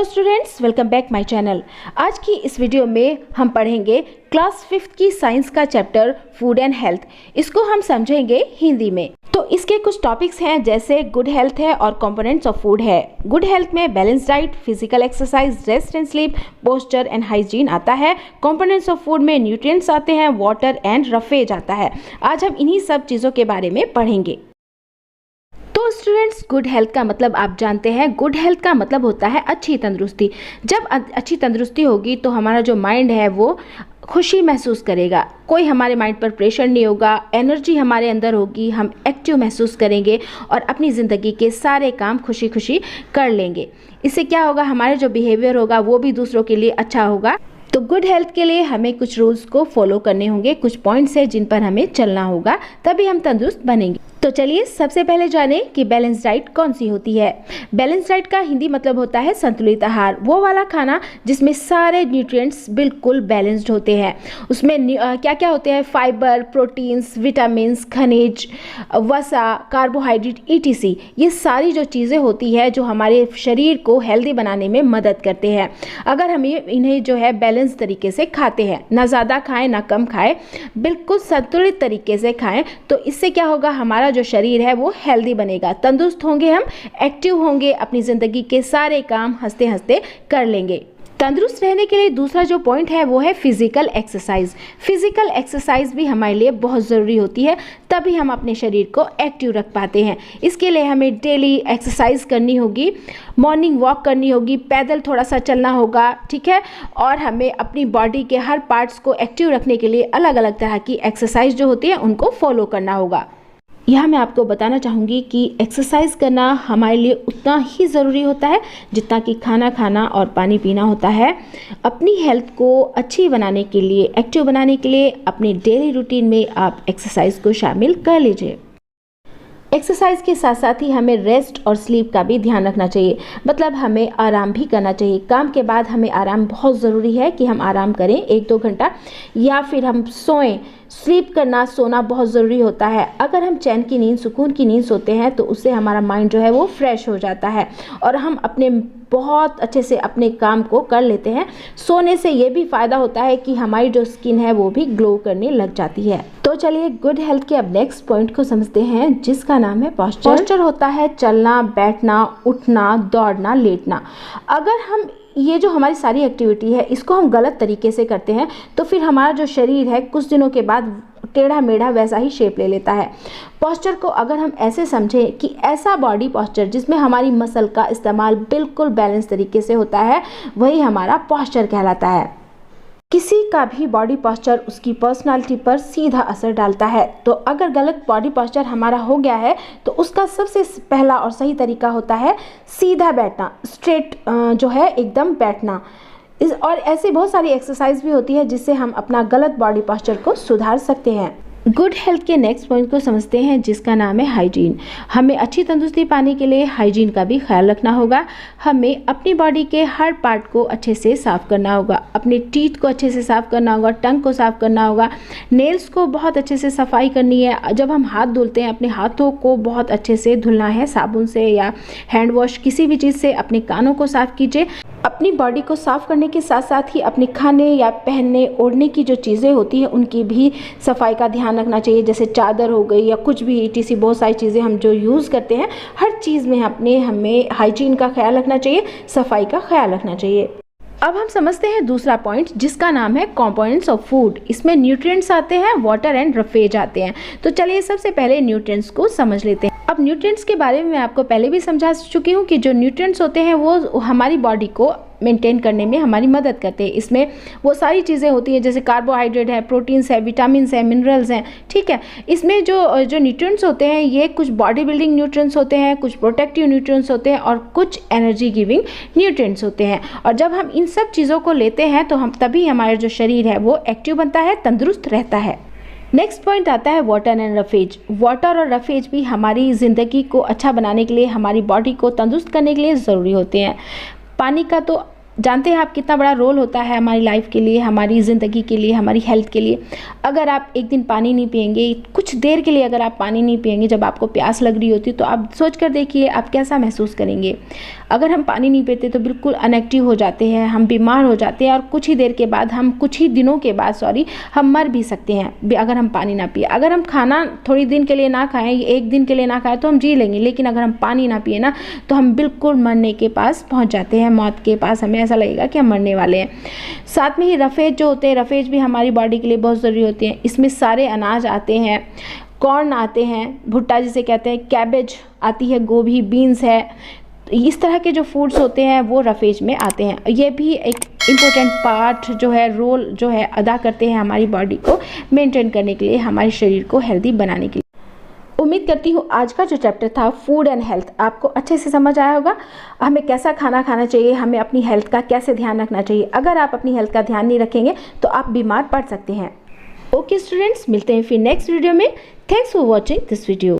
Hello students, welcome back my channel. आज की इस वीडियो में हम पढ़ेंगे क्लास 5th की साइंस का चैप्टर फूड एंड हेल्थ। इसको हम समझेंगे हिंदी में। तो इसके कुछ टॉपिक्स हैं, जैसे गुड हेल्थ है और कंपोनेंट्स ऑफ फूड है। गुड हेल्थ में balance diet, physical exercise, rest and sleep, posture and hygiene आता है। कंपोनेंट्स ऑफ फूड में न्यूट्रिएंट्स आते हैं, वाटर एंड रफेज आता है। आज हम इन्हीं सब चीज़ों के बारे में पढ़ेंगे। तो स्टूडेंट्स, गुड हेल्थ का मतलब आप जानते हैं। गुड हेल्थ का मतलब होता है अच्छी तंदुरुस्ती। जब अच्छी तंदुरुस्ती होगी तो हमारा जो माइंड है वो खुशी महसूस करेगा, कोई हमारे माइंड पर प्रेशर नहीं होगा, एनर्जी हमारे अंदर होगी, हम एक्टिव महसूस करेंगे और अपनी ज़िंदगी के सारे काम खुशी खुशी कर लेंगे। इससे क्या होगा, हमारे जो बिहेवियर होगा वो भी दूसरों के लिए अच्छा होगा। तो गुड हेल्थ के लिए हमें कुछ रूल्स को फॉलो करने होंगे, कुछ पॉइंट्स हैं जिन पर हमें चलना होगा, तभी हम तंदुरुस्त बनेंगे। तो चलिए सबसे पहले जानें कि बैलेंस डाइट कौन सी होती है। बैलेंस डाइट का हिंदी मतलब होता है संतुलित आहार, वो वाला खाना जिसमें सारे न्यूट्रिएंट्स बिल्कुल बैलेंस्ड होते हैं। उसमें क्या क्या होते हैं, फाइबर, प्रोटीन्स, विटामिन्स, खनिज, वसा, कार्बोहाइड्रेट, ETC। ये सारी जो चीज़ें होती है जो हमारे शरीर को हेल्दी बनाने में मदद करते हैं। अगर हम इन्हें जो है बैलेंस तरीके से खाते हैं, ना ज़्यादा खाएं ना कम खाएं, बिल्कुल संतुलित तरीके से खाएं, तो इससे क्या होगा, हमारा जो शरीर है वो हेल्दी बनेगा, तंदुरुस्त होंगे, हम एक्टिव होंगे, अपनी ज़िंदगी के सारे काम हंसते हंसते कर लेंगे। तंदुरुस्त रहने के लिए दूसरा जो पॉइंट है वो है फिजिकल एक्सरसाइज। फिजिकल एक्सरसाइज भी हमारे लिए बहुत ज़रूरी होती है, तभी हम अपने शरीर को एक्टिव रख पाते हैं। इसके लिए हमें डेली एक्सरसाइज करनी होगी, मॉर्निंग वॉक करनी होगी, पैदल थोड़ा सा चलना होगा, ठीक है। और हमें अपनी बॉडी के हर पार्ट्स को एक्टिव रखने के लिए अलग अलग तरह की एक्सरसाइज जो होती है उनको फॉलो करना होगा। यहाँ मैं आपको बताना चाहूँगी कि एक्सरसाइज करना हमारे लिए उतना ही ज़रूरी होता है जितना कि खाना खाना और पानी पीना होता है। अपनी हेल्थ को अच्छी बनाने के लिए, एक्टिव बनाने के लिए अपने डेली रूटीन में आप एक्सरसाइज को शामिल कर लीजिए। एक्सरसाइज के साथ साथ ही हमें रेस्ट और स्लीप का भी ध्यान रखना चाहिए, मतलब हमें आराम भी करना चाहिए। काम के बाद हमें आराम बहुत ज़रूरी है कि हम आराम करें 1-2 घंटा, या फिर हम सोएं। स्लीप करना, सोना बहुत ज़रूरी होता है। अगर हम चैन की नींद, सुकून की नींद सोते हैं तो उससे हमारा माइंड जो है वो फ्रेश हो जाता है और हम अपने बहुत अच्छे से अपने काम को कर लेते हैं। सोने से ये भी फ़ायदा होता है कि हमारी जो स्किन है वो भी ग्लो करने लग जाती है। तो चलिए गुड हेल्थ के अब नेक्स्ट पॉइंट को समझते हैं, जिसका नाम है पोस्चर। पोस्चर होता है चलना, बैठना, उठना, दौड़ना, लेटना। अगर हम ये जो हमारी सारी एक्टिविटी है इसको हम गलत तरीके से करते हैं तो फिर हमारा जो शरीर है कुछ दिनों के बाद टेढ़ा मेढ़ा वैसा ही शेप ले लेता है। पोस्चर को अगर हम ऐसे समझें कि ऐसा बॉडी पोस्चर जिसमें हमारी मसल का इस्तेमाल बिल्कुल बैलेंस तरीके से होता है, वही हमारा पोस्चर कहलाता है। किसी का भी बॉडी पोस्चर उसकी पर्सनालिटी पर सीधा असर डालता है। तो अगर गलत बॉडी पोस्चर हमारा हो गया है तो उसका सबसे पहला और सही तरीका होता है सीधा बैठना, स्ट्रेट जो है एकदम बैठना। और ऐसी बहुत सारी एक्सरसाइज भी होती है जिससे हम अपना गलत बॉडी पोस्चर को सुधार सकते हैं। गुड हेल्थ के नेक्स्ट पॉइंट को समझते हैं, जिसका नाम है हाइजीन। हमें अच्छी तंदुरुस्ती पाने के लिए हाइजीन का भी ख्याल रखना होगा। हमें अपनी बॉडी के हर पार्ट को अच्छे से साफ़ करना होगा, अपने टीथ को अच्छे से साफ़ करना होगा, टंग को साफ़ करना होगा, नेल्स को बहुत अच्छे से सफाई करनी है। जब हम हाथ धुलते हैं अपने हाथों को बहुत अच्छे से धुलना है, साबुन से या हैंड वॉश किसी भी चीज़ से। अपने कानों को साफ़ कीजिए। अपनी बॉडी को साफ़ करने के साथ साथ ही अपने खाने या पहनने ओढ़ने की जो चीज़ें होती हैं उनकी भी सफाई का ध्यान रखना चाहिए, जैसे चादर हो गई या कुछ भी ETC, बहुत सारी चीज़ें हम जो यूज़ करते हैं, हर चीज़ में हमें हाइजीन का ख्याल रखना चाहिए, सफाई का ख्याल रखना चाहिए। अब हम समझते हैं दूसरा पॉइंट, जिसका नाम है कंपोनेंट्स ऑफ फूड। इसमें न्यूट्रिएंट्स आते हैं, वाटर एंड रफेज आते हैं। तो चलिए सबसे पहले न्यूट्रिएंट्स को समझ लेते हैं। अब न्यूट्रिएंट्स के बारे में मैं आपको पहले भी समझा चुकी हूँ कि जो न्यूट्रिएंट्स होते हैं वो हमारी बॉडी को मेंटेन करने में हमारी मदद करते हैं। इसमें वो सारी चीज़ें होती हैं जैसे कार्बोहाइड्रेट है, प्रोटीन्स है, विटामिन्स है, मिनरल्स हैं, ठीक है। इसमें जो न्यूट्रिएंट्स होते हैं ये कुछ बॉडी बिल्डिंग न्यूट्रिएंट्स होते हैं, कुछ प्रोटेक्टिव न्यूट्रिएंट्स होते हैं और कुछ एनर्जी गिविंग न्यूट्रिएंट्स होते हैं। और जब हम इन सब चीज़ों को लेते हैं तो तभी हमारा जो शरीर है वो एक्टिव बनता है, तंदुरुस्त रहता है। नेक्स्ट पॉइंट आता है वाटर एंड रफेज। वाटर और रफेज भी हमारी ज़िंदगी को अच्छा बनाने के लिए, हमारी बॉडी को तंदुरुस्त करने के लिए ज़रूरी होते हैं। पानी का तो जानते हैं आप कितना बड़ा रोल होता है हमारी लाइफ के लिए, हमारी ज़िंदगी के लिए, हमारी हेल्थ के लिए। अगर आप एक दिन पानी नहीं पिएंगे, कुछ देर के लिए अगर आप पानी नहीं पिएंगे, जब आपको प्यास लग रही होती है, तो आप सोच कर देखिए आप कैसा महसूस करेंगे। अगर हम पानी नहीं पीते तो बिल्कुल अनएक्टिव हो जाते हैं, हम बीमार हो जाते हैं और कुछ ही देर के बाद कुछ ही दिनों के बाद हम मर भी सकते हैं अगर हम पानी ना पिए। अगर हम खाना थोड़ी दिन के लिए ना खाएं, एक दिन के लिए ना खाएं तो हम जी लेंगे, लेकिन अगर हम पानी ना पिए ना तो हम बिल्कुल मरने के पास पहुंच जाते हैं, मौत के पास। हमें ऐसा लगेगा कि हम मरने वाले हैं। साथ में ही रफेज जो होते हैं, रफेज भी हमारी बॉडी के लिए बहुत ज़रूरी होते हैं। इसमें सारे अनाज आते हैं, कॉर्न आते हैं, भुट्टा जिसे कहते हैं, कैबेज आती है, गोभी, बीन्स है, इस तरह के जो फूड्स होते हैं वो रफेज में आते हैं। ये भी एक इम्पोर्टेंट पार्ट जो है, रोल जो है अदा करते हैं हमारी बॉडी को मेंटेन करने के लिए, हमारे शरीर को हेल्दी बनाने के लिए। उम्मीद करती हूँ आज का जो चैप्टर था फूड एंड हेल्थ आपको अच्छे से समझ आया होगा। हमें कैसा खाना खाना चाहिए, हमें अपनी हेल्थ का कैसे ध्यान रखना चाहिए। अगर आप अपनी हेल्थ का ध्यान नहीं रखेंगे तो आप बीमार पड़ सकते हैं। ओके स्टूडेंट्स, मिलते हैं फिर नेक्स्ट वीडियो में। Thanks for watching this video.